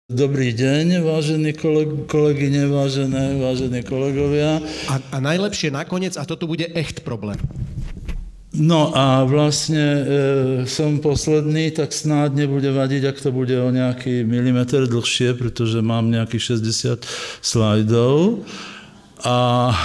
Dobrý deň, vážení kolegyne, vážení kolegovia. A najlepšie nakoniec, a toto bude echt problém. No a vlastne som posledný, tak snáď nebude vadiť, ak to bude o nejaký milimeter dlhšie, pretože mám nejakých 60 slajdov. A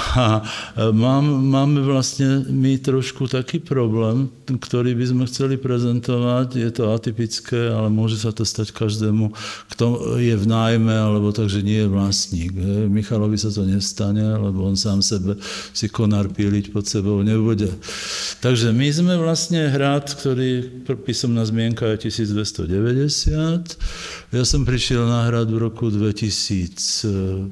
máme vlastne my trošku taký problém, ktorý by sme chceli prezentovať. Je to atypické, ale môže sa to stať každému, kto je v nájme, alebo takže nie je vlastník. Michalovi sa to nestane, lebo on sám sebe si konár píliť pod sebou nebude. Takže my sme vlastne hrad, ktorý písomná zmienka je 1290. Ja som prišiel na hrad v roku 2005,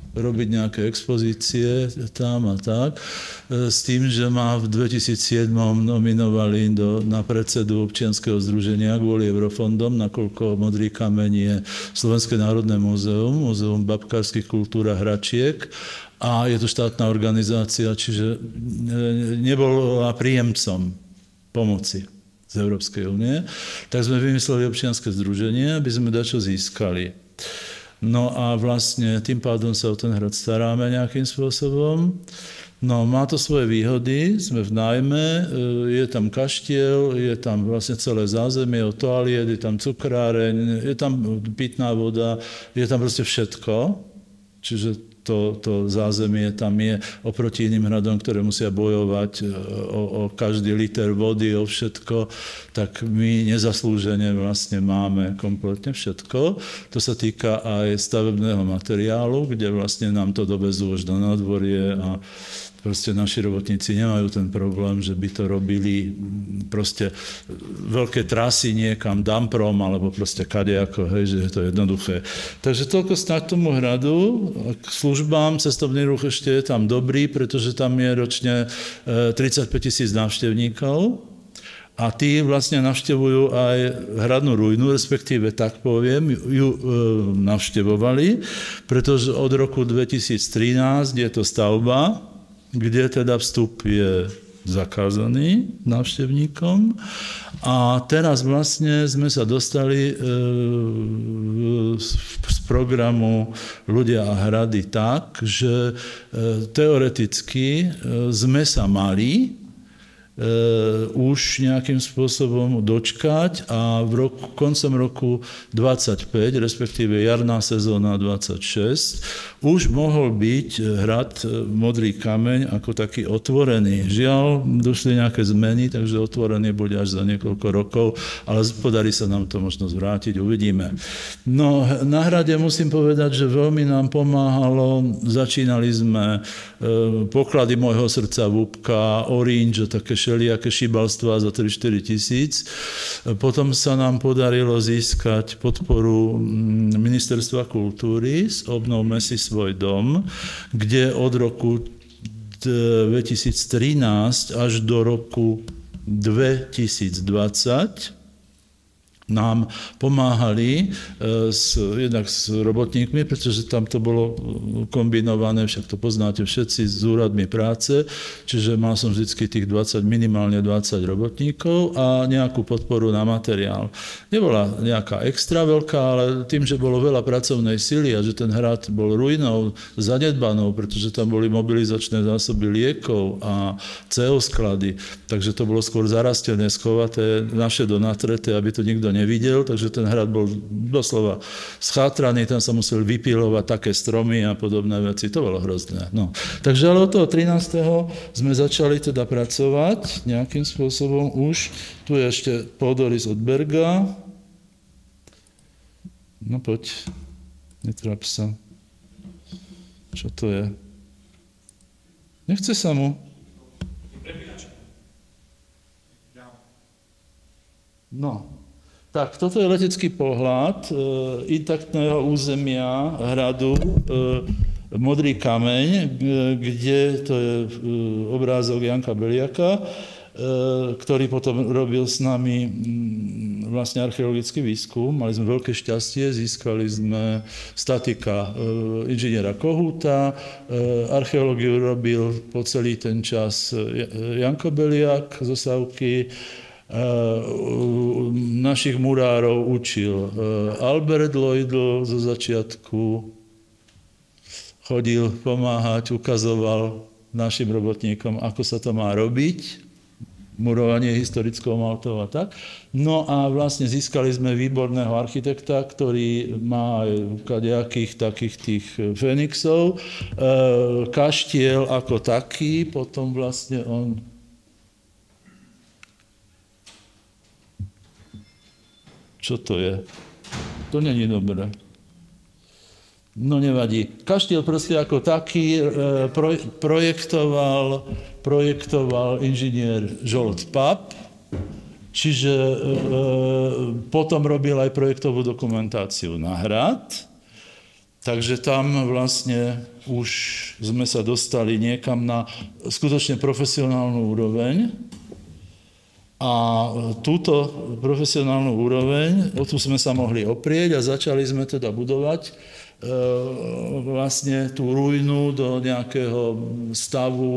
robiť nejaké expozície tam a tak, s tým, že ma v 2007 nominovali na predsedu občianskeho združenia kvôli Eurofondom, nakoľko Modrý kameň je Slovenské národné múzeum, múzeum babkárskych kultúr a hračiek, a je to štátna organizácia, čiže nebola príjemcom pomoci z Európskej únie, tak sme vymysleli občianske združenie, aby sme dačo získali. No a vlastne tým pádom sa o ten hrad staráme nejakým spôsobom. No má to svoje výhody, sme v nájme, je tam kaštiel, je tam vlastne celé zázemie od toaliet, je tam cukráreň, je tam pitná voda, je tam proste všetko. Čiže to zázemie tam je oproti iným hradom, ktoré musia bojovať o každý liter vody, o všetko, tak my nezaslúžene vlastne máme kompletne všetko. To sa týka aj stavebného materiálu, kde vlastne nám to dovezú až do nádvorie a proste naši robotníci nemajú ten problém, že by to robili proste veľké trasy niekam damprom, alebo proste kadejako, hej, že je to jednoduché. Takže toľko snáď tomu hradu. K službám cestovný ruch ešte je tam dobrý, pretože tam je ročne 35 000 návštevníkov. A tí vlastne navštevujú aj hradnú ruinu, respektíve tak poviem, ju navštevovali, pretože od roku 2013 je to stavba, kde teda vstup je zakázaný návštevníkom. A teraz vlastne sme sa dostali z programu Ľudia a hrady tak, že teoreticky sme sa mali už nejakým spôsobom dočkať a koncom roku 25, respektíve jarná sezóna 26, už mohol byť hrad Modrý kameň ako taký otvorený. Žiaľ, došli nejaké zmeny, takže otvorený bude až za niekoľko rokov, ale podarí sa nám to možno zvrátiť, uvidíme. No, na hrade musím povedať, že veľmi nám pomáhalo, začínali sme Poklady môjho srdca, Vúbka, Orange, také všelijaké šibalstvá za 3-4 tisíc. Potom sa nám podarilo získať podporu Ministerstva kultúry s Obnovme si svoj dom, kde od roku 2013 až do roku 2020 nám pomáhali jednak s robotníkmi, pretože tam to bolo kombinované, však to poznáte všetci, s úradmi práce, čiže mal som vždycky tých minimálne 20 robotníkov a nejakú podporu na materiál. Nebola nejaká extra veľká, ale tým, že bolo veľa pracovnej sily a že ten hrad bol ruinou, zanedbanou, pretože tam boli mobilizačné zásoby liekov a CO sklady, takže to bolo skôr zarastené, schovaté, naše do natreté, aby to nikto nevidel, takže ten hrad bol doslova schátraný, tam sa museli vypílovať také stromy a podobné veci, to bolo hrozné. No. Takže ale od toho 13. sme začali teda pracovať nejakým spôsobom už. Tu je ešte pôdorys od Berga. No poď, netráp sa. Čo to je? Nechce sa mu. No. Tak, toto je letecký pohľad intaktného územia hradu Modrý kameň, kde to je obrázok Janka Beliaka, ktorý potom robil s nami vlastne archeologický výskum. Mali sme veľké šťastie, získali sme statika inžiniera Kohúta, archeológiu robil po celý ten čas Janko Beliak zo Savky, našich murárov učil Albert Lloydl zo začiatku, chodil pomáhať, ukazoval našim robotníkom, ako sa to má robiť, murovanie historickou maltou a tak. No a vlastne získali sme výborného architekta, ktorý má kadejakých takých tých Fenixov, kaštiel ako taký, potom vlastne on čo to je? To není dobré. No nevadí. Kaštiel proste ako taký projektoval inžinier Žolt Pap, čiže potom robil aj projektovú dokumentáciu na hrad, takže tam vlastne už sme sa dostali niekam na skutočne profesionálnu úroveň. A túto profesionálnu úroveň, o tú sme sa mohli oprieť a začali sme teda budovať vlastne tú ruinu do nejakého stavu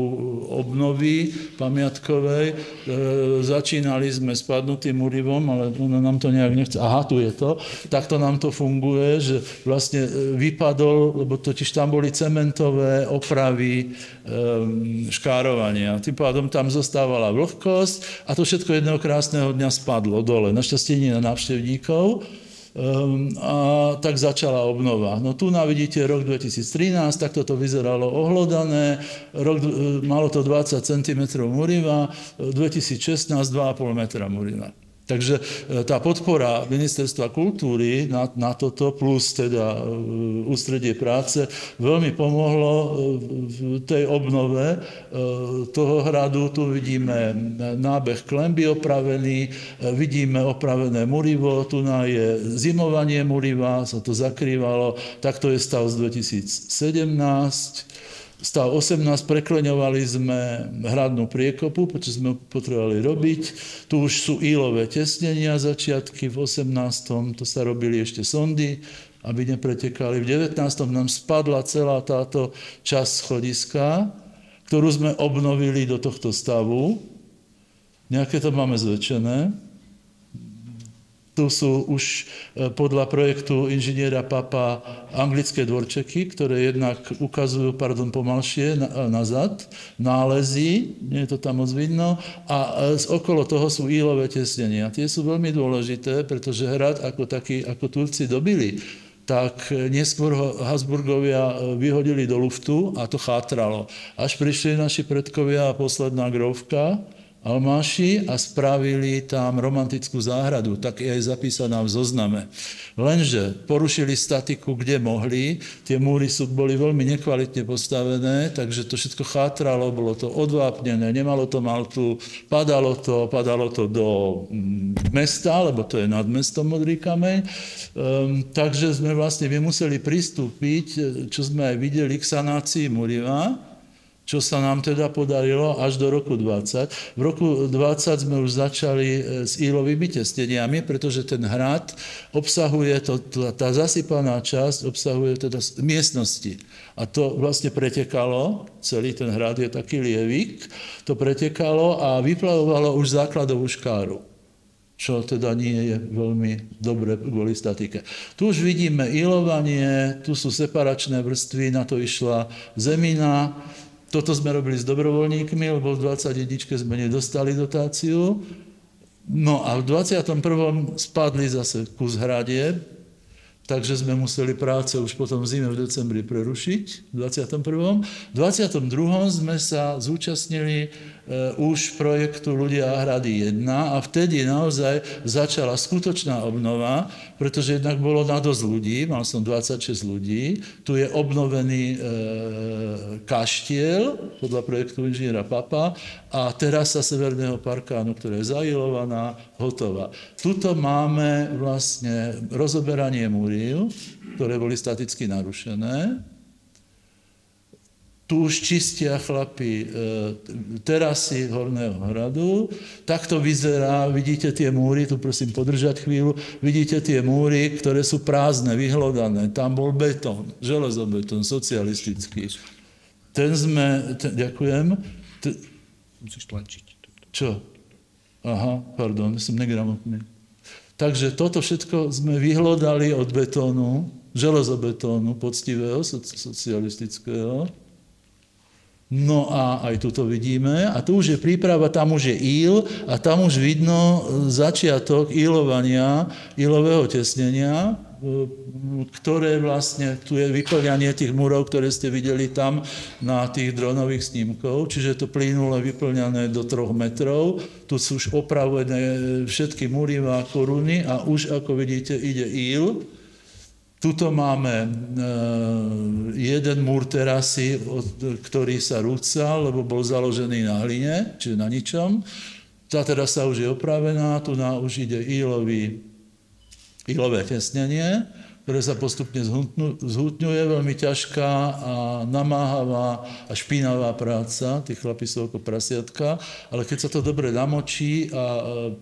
obnovy pamiatkovej. Začínali sme spadnutým múrivom, ale ono nám to nejak nechce. Aha, tu je to. Takto nám to funguje, že vlastne vypadol, lebo totiž tam boli cementové opravy škárovania. Tým pádom tam zostávala vlhkosť a to všetko jedného krásneho dňa spadlo dole. Našťastie nie na návštevníkov. A tak začala obnova. No tu vidíte rok 2013, takto to vyzeralo ohlodané, malo to 20 cm múriva, 2016 2,5 metra múriva. Takže tá podpora Ministerstva kultúry na toto, plus teda ústredie práce, veľmi pomohlo v tej obnove toho hradu. Tu vidíme nábeh klenby opravený, vidíme opravené múrivo, tu je zimovanie múriva, sa to zakrývalo, takto je stav z 2017. Stav 18, prekleňovali sme hradnú priekopu, pretože sme potrebovali robiť. Tu už sú ílové tesnenia, začiatky v 18. To sa robili ešte sondy, aby nepretekali. V 19. nám spadla celá táto časť schodiska, ktorú sme obnovili do tohto stavu. Nejaké to máme zväčšené. Tu sú už podľa projektu inžiniera Papa anglické dvorčeky, ktoré jednak ukazujú, pomalšie nazad, nálezy, nie je to tam moc vidno, a okolo toho sú ílové tesnenia. Tie sú veľmi dôležité, pretože hrad ako taký, ako Turci dobili, tak neskôr ho Habsburgovia vyhodili do luftu a to chátralo. Až prišli naši predkovia a posledná grófka, Almáši, a spravili tam romantickú záhradu, tak je aj zapísaná v zozname. Lenže porušili statiku, kde mohli, tie múry boli veľmi nekvalitne postavené, takže to všetko chátralo, bolo to odvápnené, nemalo to maltu, padalo to do mesta, lebo to je nad mestom Modrý kameň, takže sme vlastne museli pristúpiť, čo sme aj videli, k sanácii múriva, čo sa nám teda podarilo až do roku 20. V roku 20 sme už začali s ílovými tesneniami, pretože ten hrad obsahuje, tá zasypaná časť obsahuje teda miestnosti. A to vlastne pretekalo, celý ten hrad je taký lievik, to pretekalo a vyplavovalo už základovú škáru, čo teda nie je veľmi dobre kvôli statike. Tu už vidíme ílovanie, tu sú separačné vrstvy, na to išla zemina. Toto sme robili s dobrovoľníkmi, lebo v 21. sme nedostali dotáciu. No a v 21. spadli zase kus hradieb, takže sme museli práce už potom v zime v decembri prerušiť v 21. V 22. sme sa zúčastnili už projektu Ľudia a hrady 1 a vtedy naozaj začala skutočná obnova, pretože jednak bolo na dosť ľudí, mal som 26 ľudí, tu je obnovený kaštiel podľa projektu inžiniera Papa a terasa Severného parkánu, ktorá je zailovaná, hotová. Tuto máme vlastne rozoberanie múriv, ktoré boli staticky narušené. Tu už čistia chlapi terasy Horného hradu. Takto vyzerá, vidíte tie múry, tu prosím podržať chvíľu, vidíte tie múry, ktoré sú prázdne, vyhlodané. Tam bol betón, železobetón, socialistický. Ďakujem. Musíš tlačiť. Čo? Aha, pardon, som negramotný. Takže toto všetko sme vyhlodali od betónu, železobetónu, poctivého, socialistického. No a aj tu to vidíme. A tu už je príprava, tam už je íl a tam už vidno začiatok ílovania, ílového tesnenia, ktoré vlastne, tu je vyplňanie tých múrov, ktoré ste videli tam na tých dronových snímkov, čiže to plynule vyplňané do 3 metrov. Tu sú už opravené všetky múry a koruny a už, ako vidíte, ide íl. Tuto máme jeden múr terasy, ktorý sa rúcal, lebo bol založený na hline, čiže na ničom. Tá terasa už je opravená, tu už ide ílové tesnenie, ktoré sa postupne zhutňuje, veľmi ťažká a namáhavá a špinavá práca, tí chlapi sú ako prasiatka, ale keď sa to dobre namočí a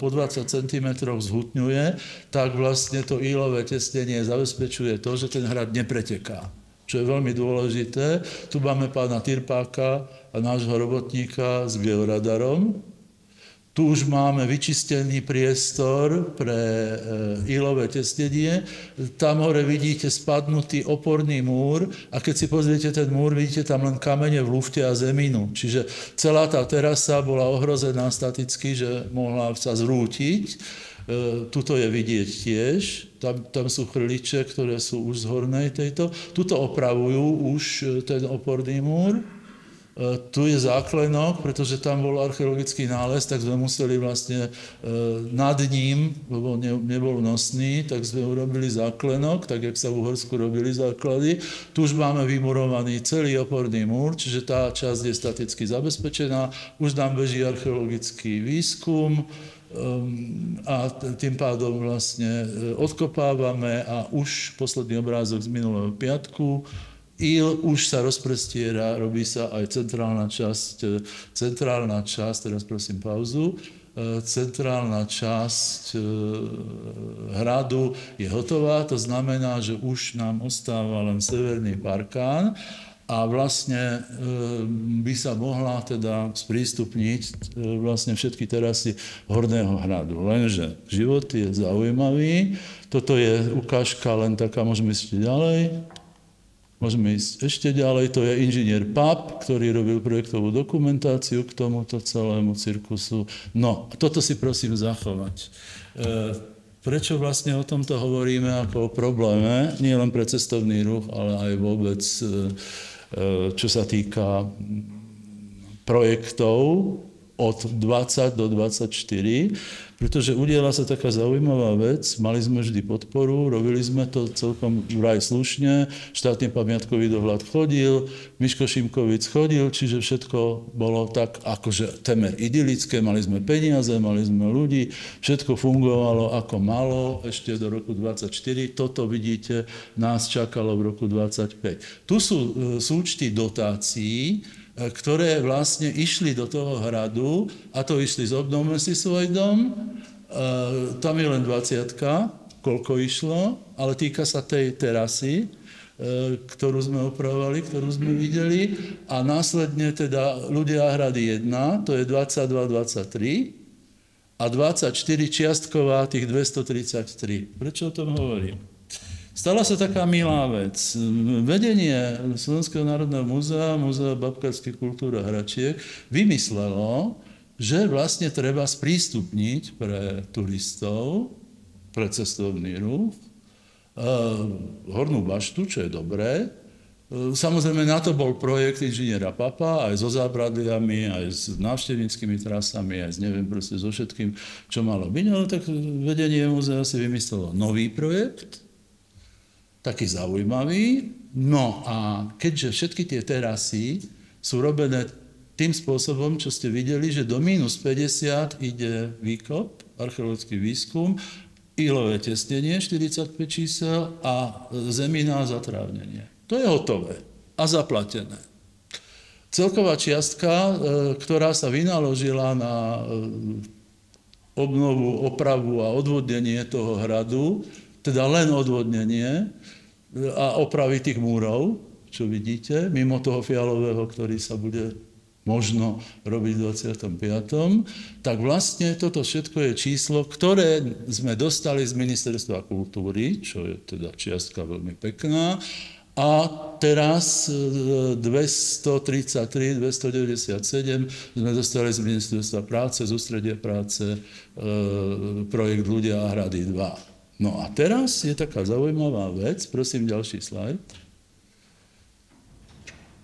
po 20 cm zhutňuje, tak vlastne to ílové tesnenie zabezpečuje to, že ten hrad nepreteká, čo je veľmi dôležité. Tu máme pána Tyrpáka a nášho robotníka s georadarom. Tu už máme vyčistený priestor pre ílové tesnenie. Tam hore vidíte spadnutý oporný múr a keď si pozriete ten múr, vidíte tam len kamene v lufte a zeminu. Čiže celá tá terasa bola ohrozená staticky, že mohla sa zrútiť. Tuto je vidieť tiež. Tam sú chrliče, ktoré sú už z hornej tejto. Tuto opravujú už ten oporný múr. Tu je záklenok, pretože tam bol archeologický nález, tak sme museli vlastne nad ním, lebo nebol nosný, tak sme urobili záklenok, tak jak sa v Uhorsku robili základy. Tu už máme vymurovaný celý oporný múr, čiže tá časť je staticky zabezpečená. Už nám beží archeologický výskum a tým pádom vlastne odkopávame a už posledný obrázok z minulého piatku. Íl už sa rozprestiera, robí sa aj centrálna časť, teraz prosím pauzu, centrálna časť hradu je hotová, to znamená, že už nám ostáva len severný parkán a vlastne by sa mohla teda sprístupniť vlastne všetky terasy Horného hradu. Lenže život je zaujímavý, toto je ukážka len taká, môžeme ísť ďalej. Môžeme ísť ešte ďalej, to je inžinier Pap, ktorý robil projektovú dokumentáciu k tomuto celému cirkusu. No, toto si prosím zachovať. Prečo vlastne o tomto hovoríme ako o probléme, nie len pre cestovný ruch, ale aj vôbec, čo sa týka projektov od 20 do 24, pretože udiela sa taká zaujímavá vec, mali sme vždy podporu, robili sme to celkom vraj slušne, štátny pamiatkový dohľad chodil, Miško Šimkovič chodil, čiže všetko bolo tak akože temer idylické, mali sme peniaze, mali sme ľudí, všetko fungovalo ako malo ešte do roku 24, toto vidíte, nás čakalo v roku 25. Tu sú súčty dotácií, ktoré vlastne išli do toho hradu, a to išli z Obnovme si svoj dom, tam je len 20, koľko išlo, ale týka sa tej terasy, ktorú sme opravovali, ktorú sme videli, a následne teda Ľudia a hrady 1, to je 22-23, a 24 čiastková, tých 233. Prečo o tom hovorím? Stala sa taká milá vec. Vedenie Slovenského národného múzea, Múzea babkárskych kultúr a hračiek vymyslelo, že vlastne treba sprístupniť pre turistov, pre cestovný ruch, Hornú baštu, čo je dobré. Samozrejme, na to bol projekt inžiniera Papa, aj so zábradliami, aj s návštevníckymi trasami, aj neviem, proste so všetkým, čo malo byť. Ale tak vedenie múzea si vymyslelo nový projekt, taký zaujímavý. No a keďže všetky tie terasy sú robené tým spôsobom, čo ste videli, že do minus 50 ide výkop, archeologický výskum, ílové tesnenie 45 čísel a zemina a zatrávnenie. To je hotové a zaplatené. Celková čiastka, ktorá sa vynaložila na obnovu, opravu a odvodnenie toho hradu, teda len odvodnenie a opravy tých múrov, čo vidíte, mimo toho fialového, ktorý sa bude možno robiť v 25., tak vlastne toto všetko je číslo, ktoré sme dostali z Ministerstva kultúry, čo je teda čiastka veľmi pekná, a teraz 233, 297 sme dostali z Ministerstva práce, z ústredia práce, projekt Ľudia a hrady 2. No a teraz je taká zaujímavá vec, prosím ďalší slajd.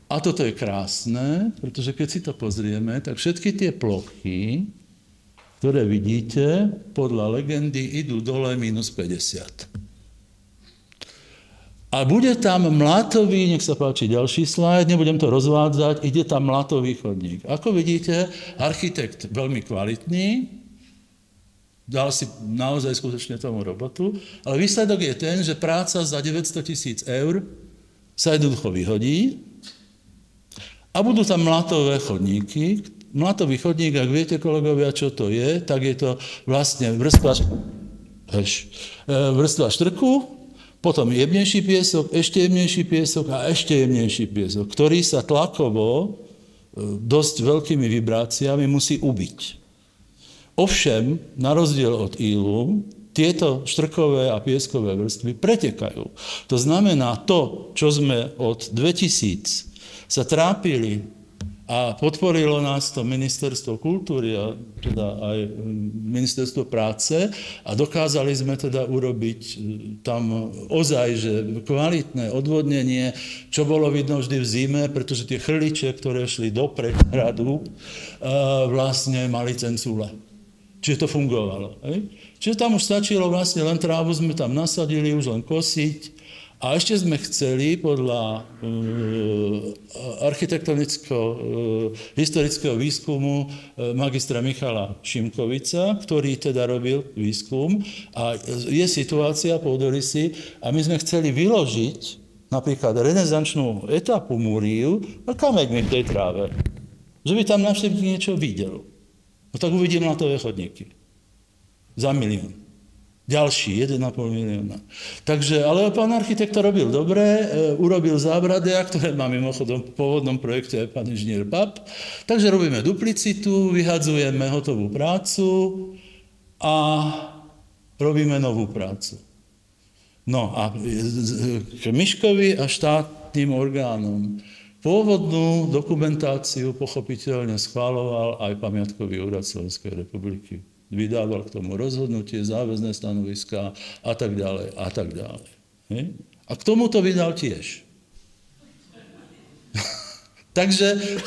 A toto je krásne, pretože keď si to pozrieme, tak všetky tie plochy, ktoré vidíte, podľa legendy idú dole minus 50. A bude tam mlátový, nech sa páči ďalší slajd, nebudem to rozvádzať, ide tam mlátový chodník. Ako vidíte, architekt veľmi kvalitný, dal si naozaj skutočne tomu robotu, ale výsledok je ten, že práca za 900 000 eur sa jednoducho vyhodí, a budú tam mlatové chodníky. Mlatový chodník, ak viete, kolegovia, čo to je, tak je to vlastne vrstva štrku, potom jemnejší piesok, ešte jemnejší piesok a ešte jemnejší piesok, ktorý sa tlakovo dosť veľkými vibráciami musí ubiť. Ovšem, na rozdiel od ílu, tieto štrkové a pieskové vrstvy pretekajú. To znamená, to, čo sme od 2000 sa trápili a podporilo nás to Ministerstvo kultúry a teda aj Ministerstvo práce a dokázali sme teda urobiť tam ozaj, že kvalitné odvodnenie, čo bolo vidno vždy v zime, pretože tie chrliče, ktoré šli do prehradu, vlastne mali cencule. Čiže to fungovalo. Čiže tam už stačilo vlastne len trávu sme tam nasadili, už len kosiť. A ešte sme chceli podľa architektonického-historického výskumu magistra Michala Šimkovica, ktorý teda robil výskum. A je situácia po Odorisi a my sme chceli vyložiť napríklad renesančnú etapu Múriu a kameňmi v tej tráve. Že by tam návštevník niečo videl. No tak uvidím mlatové chodníky. Za 1 000 000. Ďalší, 1,5 milióna. Takže, ale pán architekt to robil dobre, urobil zábradia, ktoré má mimochodom v pôvodnom projekte aj pán inžinier Pap. Takže robíme duplicitu, vyhadzujeme hotovú prácu a robíme novú prácu. No a k Miškovi a štátnym orgánom. Pôvodnú dokumentáciu pochopiteľne schváľoval aj Pamiatkový úrad Slovenskej republiky. Vydával k tomu rozhodnutie, záväzné stanoviská a tak ďalej, a tak ďalej. A k tomu to vydal tiež. Takže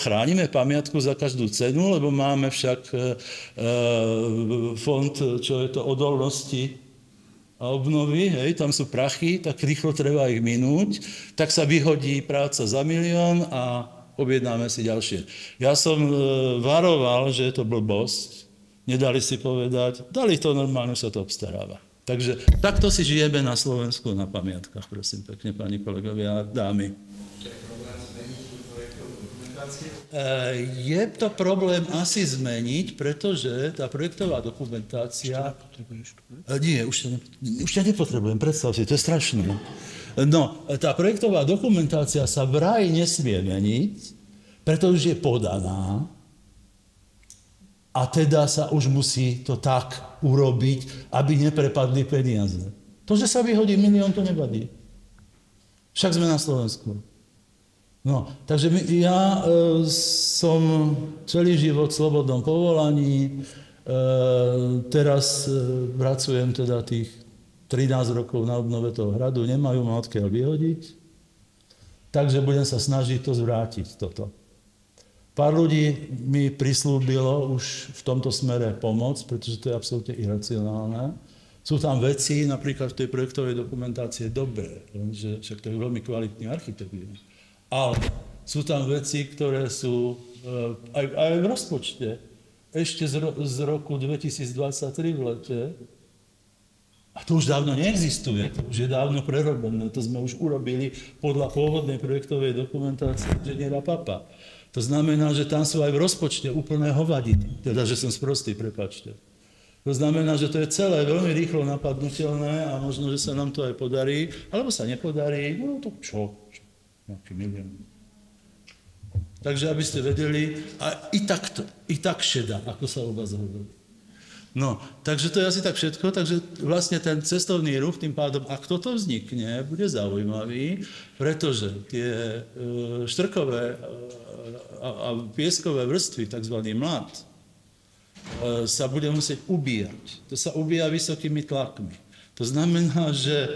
chránime pamiatku za každú cenu, lebo máme však fond, čo je to odolnosti a obnovy, tam sú prachy, tak rýchlo treba ich minúť, tak sa vyhodí práca za 1 000 000 a objednáme si ďalšie. Ja som varoval, že je to blbosť, nedali si povedať, dali to normálne, sa to obstaráva. Takže takto si žijeme na Slovensku na pamiatkách, prosím pekne, pani kolegovia a dámy. Je to problém asi zmeniť, pretože tá projektová dokumentácia... Nie, už to nepotrebujem, predstav si, to je strašné. No, tá projektová dokumentácia sa vraj nesmie meniť, pretože je podaná, a teda sa už musí to tak urobiť, aby neprepadli peniaze. To, že sa vyhodí 1 000 000, to nevadí. Však sme na Slovensku. No, takže ja som celý život v slobodnom povolaní, teraz pracujem teda tých 13 rokov na obnove toho hradu, nemajú ma odkiaľ vyhodiť, takže budem sa snažiť to zvrátiť, toto. Pár ľudí mi prislúbilo už v tomto smere pomoc, pretože to je absolútne iracionálne. Sú tam veci, napríklad v tej projektovej dokumentácii je dobré, že však to je veľmi kvalitný architekt. Ale sú tam veci, ktoré sú aj v rozpočte. Ešte z roku 2023 v lete, a to už dávno neexistuje, to už je dávno prerobené, to sme už urobili podľa pôvodnej projektovej dokumentácie inžiniera Papa. To znamená, že tam sú aj v rozpočte úplné hovadiny. Teda, že som sprostý, prepáčte. To znamená, že to je celé veľmi rýchlo napadnutelné a možno, že sa nám to aj podarí, alebo sa nepodarí, no to čo? Nejaký milión. Takže aby ste vedeli, a i tak šedá, ako sa u vás hovorí. No, takže to je asi tak všetko, takže vlastne ten cestovný ruch tým pádom, ak toto vznikne, bude zaujímavý, pretože tie štrkové a pieskové vrstvy, takzvaný mlad, sa bude musieť ubíjať. To sa ubíja vysokými tlakmi. To znamená, že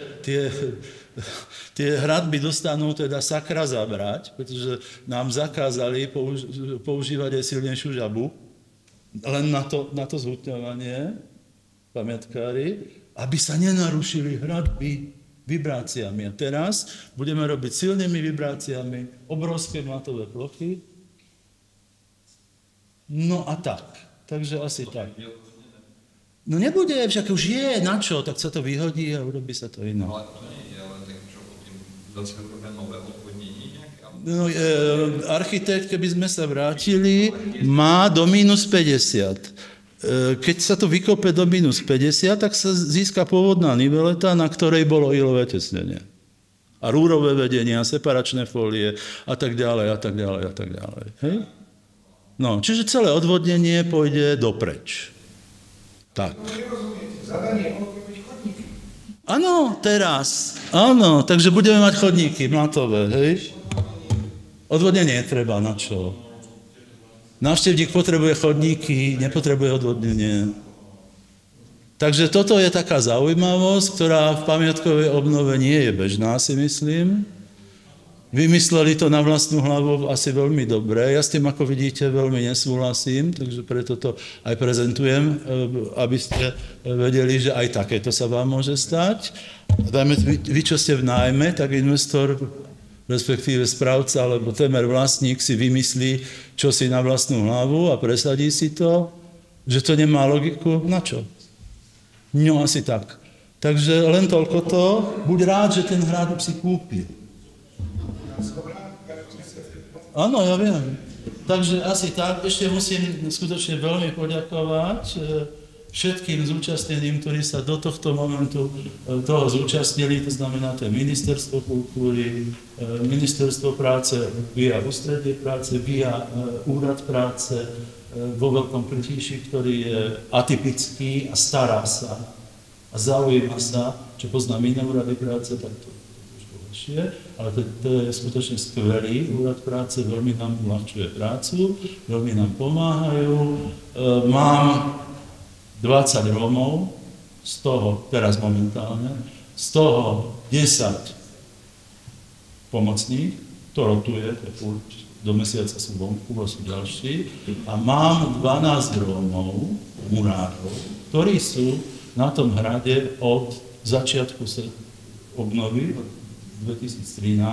tie hradby dostanú teda sakra zabrať, pretože nám zakázali používať aj silnejšiu žabu, len na to zhutňovanie, pamiatkári, aby sa nenarušili hradby vibráciami. A teraz budeme robiť silnými vibráciami obrovské matové plochy. No a tak. Takže asi tak. No nebude, však už je, na čo, tak sa to vyhodí a urobí sa to iné. Ale to nie je, ale tak čo potom zase urobia nové odvodnenie nejaké? No, architekt, keby sme sa vrátili, má do minus 50. Keď sa to vykope do minus 50, tak sa získa pôvodná niveleta, na ktorej bolo ilové tesnenie. A rúrové vedenia, separačné fólie a tak ďalej, a tak ďalej, a tak ďalej. Hej? No, čiže celé odvodnenie pôjde dopreč. Tak. Áno, teraz. Áno, takže budeme mať chodníky mlatové, hej? Odvodnenie treba, na čo? Návštevník potrebuje chodníky, nepotrebuje odvodnenie. Takže toto je taká zaujímavosť, ktorá v pamiatkovej obnove nie je bežná, si myslím. Vymysleli to na vlastnú hlavu asi veľmi dobre. Ja s tým, ako vidíte, veľmi nesúhlasím, takže preto to aj prezentujem, aby ste vedeli, že aj takéto sa vám môže stať. Dajme, vy, čo ste v nájme, tak investor, respektíve správca, alebo témer vlastník si vymyslí, čo si na vlastnú hlavu a presadí si to, že to nemá logiku. Na čo? No asi tak. Takže len toľko to. Buď rád, že ten hrad si kúpil. Áno, ja viem. Takže asi tak. Ešte musím skutočne veľmi poďakovať všetkým zúčastneným, ktorí sa do tohto momentu toho zúčastnili, to znamená to Ministerstvo kultúry, Ministerstvo práce via Ústredie práce, via Úrad práce vo Veľkom Krtíši, ktorý je atypický a stará sa a zaujíma sa, čo pozná iné úrady práce, tak to ale to je skutočne skvelý úrad práce, veľmi nám uľahčuje prácu, veľmi nám pomáhajú. Mám 20 Rómov, z toho, teraz momentálne, z toho 10 pomocných, to rotuje, do mesiaca sú vonku, sú ďalší, a mám 12 Rómov, murárov, ktorí sú na tom hrade od začiatku obnovy, 2013.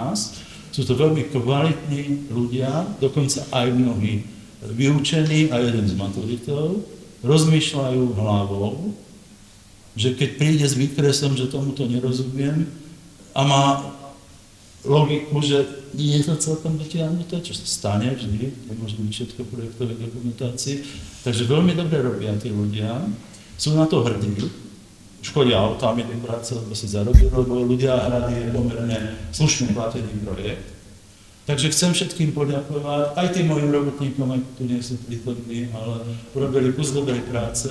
Sú to veľmi kvalitní ľudia, dokonca aj mnohí vyučení a jeden z maturitou, rozmýšľajú hlavou, že keď príde s výkresom, že tomuto nerozumiem a má logiku, že nie je to celkom dotiahnuté, čo sa stane vždy, nemôže byť všetko projektové dokumentácii. Takže veľmi dobre robia tí ľudia, sú na to hrdí, škodia autami do práce, lebo si zarobili, lebo ľudia hrady je pomerne slušný platený projekt. Takže chcem všetkým poďakovať, aj tým mojim robotníkom, aj tu nie sú prítomní, ale urobili kus dobrej práce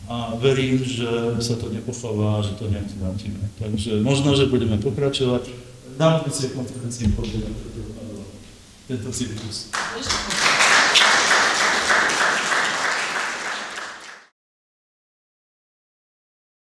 a verím, že sa to nepochová, že to nejak vrátime. Takže možno, že budeme pokračovať. Na budúcej konferencii povedem tento cyklus.